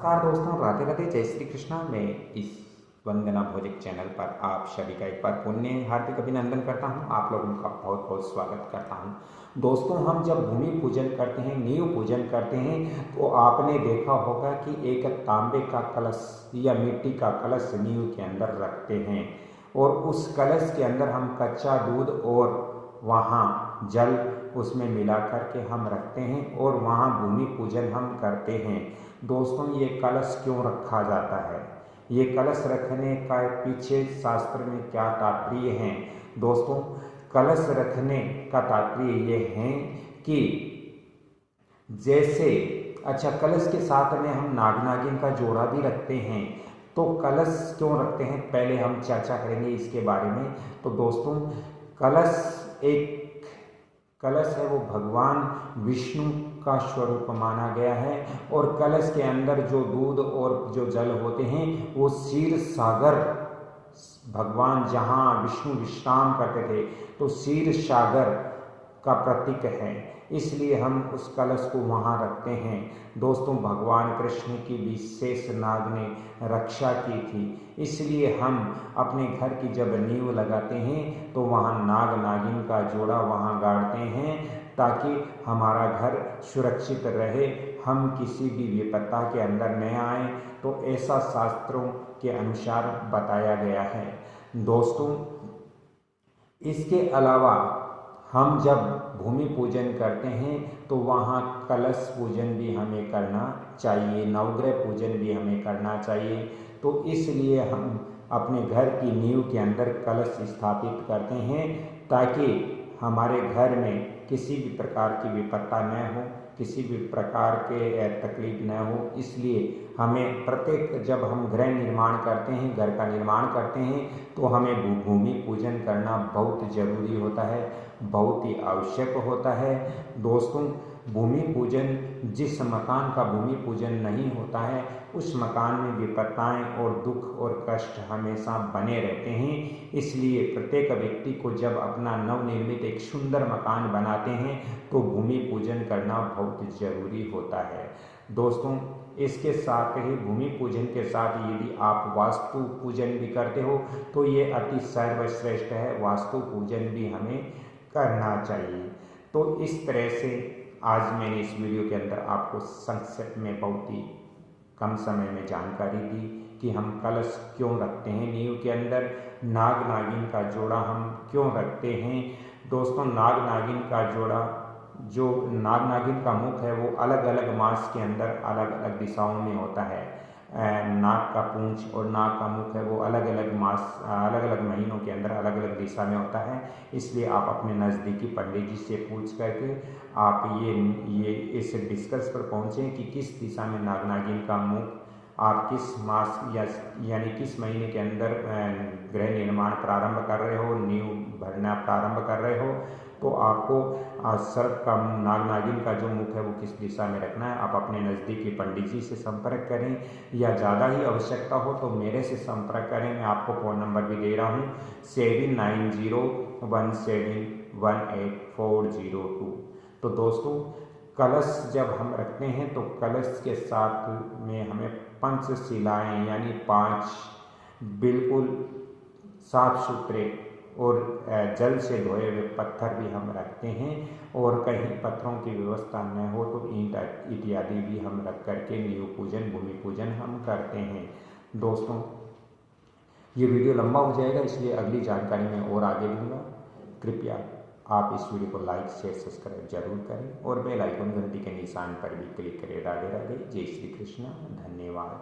नमस्कार दोस्तों, राधे राधे, जय श्री कृष्णा। मैं इस वंदना भोजक चैनल पर आप सभी का एक बार पुण्य हार्दिक अभिनंदन करता हूं। आप लोगों का बहुत बहुत स्वागत करता हूं। दोस्तों, हम जब भूमि पूजन करते हैं, नींव पूजन करते हैं, तो आपने देखा होगा कि एक तांबे का कलश या मिट्टी का कलश नींव के अंदर रखते हैं और उस कलश के अंदर हम कच्चा दूध और वहाँ जल उसमें मिला करके हम रखते हैं और वहाँ भूमि पूजन हम करते हैं। दोस्तों, ये कलश क्यों रखा जाता है, ये कलश रखने का पीछे शास्त्र में क्या तात्पर्य है? दोस्तों, कलश रखने का तात्पर्य ये है कि जैसे कलश के साथ में हम नाग नागिन का जोड़ा भी रखते हैं। तो कलश क्यों रखते हैं, पहले हम चर्चा करेंगे इसके बारे में। तो दोस्तों, कलश है वो भगवान विष्णु का स्वरूप माना गया है और कलश के अंदर जो दूध और जो जल होते हैं वो क्षीर सागर, भगवान जहाँ विष्णु विश्राम करते थे तो क्षीर सागर का प्रतीक है, इसलिए हम उस कलश को वहाँ रखते हैं। दोस्तों, भगवान कृष्ण की विशेष नाग ने रक्षा की थी, इसलिए हम अपने घर की जब नींव लगाते हैं तो वहाँ नाग नागिन का जोड़ा वहाँ गाड़ते हैं ताकि हमारा घर सुरक्षित रहे, हम किसी भी विपत्ता के अंदर न आए। तो ऐसा शास्त्रों के अनुसार बताया गया है। दोस्तों, इसके अलावा हम जब भूमि पूजन करते हैं तो वहाँ कलश पूजन भी हमें करना चाहिए, नवग्रह पूजन भी हमें करना चाहिए। तो इसलिए हम अपने घर की नींव के अंदर कलश स्थापित करते हैं ताकि हमारे घर में किसी भी प्रकार की विपत्ता न हो, किसी भी प्रकार के तकलीफ न हो। इसलिए हमें प्रत्येक जब हम गृह निर्माण करते हैं, घर का निर्माण करते हैं, तो हमें भूमि पूजन करना बहुत जरूरी होता है, बहुत ही आवश्यक होता है। दोस्तों, भूमि पूजन, जिस मकान का भूमि पूजन नहीं होता है उस मकान में विपत्ताएं और दुख और कष्ट हमेशा बने रहते हैं। इसलिए प्रत्येक व्यक्ति को जब अपना नवनिर्मित एक सुंदर मकान बनाते हैं तो भूमि पूजन करना बहुत जरूरी होता है। दोस्तों, इसके साथ ही भूमि पूजन के साथ यदि आप वास्तु पूजन भी करते हो तो ये अति सर्वश्रेष्ठ है, वास्तु पूजन भी हमें करना चाहिए। तो इस तरह से आज मैंने इस वीडियो के अंदर आपको संक्षेप में बहुत ही कम समय में जानकारी दी कि हम कलश क्यों रखते हैं नींव के अंदर, नाग नागिन का जोड़ा हम क्यों रखते हैं। दोस्तों, नाग नागिन का जोड़ा, जो नाग नागिन का मुख है वो अलग अलग मास के अंदर अलग अलग दिशाओं में होता है। नाग का पूंछ और नाग का मुख है वो अलग अलग मास, अलग अलग महीनों के अंदर अलग अलग दिशा में होता है। इसलिए आप अपने नज़दीकी पंडित जी से पूछ करके आप ये इस डिस्कस पर पहुँचें कि किस दिशा में नाग नागिन का मुख, आप किस मास यानी किस महीने के अंदर गृह निर्माण प्रारंभ कर रहे हो, नींव भरना प्रारंभ कर रहे हो, तो आपको सर्प का, नाग नागिन का जो मुख है वो किस दिशा में रखना है। आप अपने नज़दीकी पंडित जी से संपर्क करें या ज़्यादा ही आवश्यकता हो तो मेरे से संपर्क करें। मैं आपको फ़ोन नंबर भी दे रहा हूँ 7901718402। तो दोस्तों, कलश जब हम रखते हैं तो कलश के साथ में हमें पंचशिलाएँ यानी 5 बिल्कुल साफ सुथरे और जल से धोए हुए पत्थर भी हम रखते हैं और कहीं पत्थरों की व्यवस्था न हो तो ईंट इत्यादि भी हम रख करके नींव पूजन, भूमि पूजन हम करते हैं। दोस्तों, ये वीडियो लंबा हो जाएगा, इसलिए अगली जानकारी मैं और आगे दूंगा। कृपया आप इस वीडियो को लाइक शेयर सब्सक्राइब जरूर करें और बेल आइकन घंटी के निशान पर भी क्लिक करें। राधे राधे, जय श्री कृष्ण, धन्यवाद।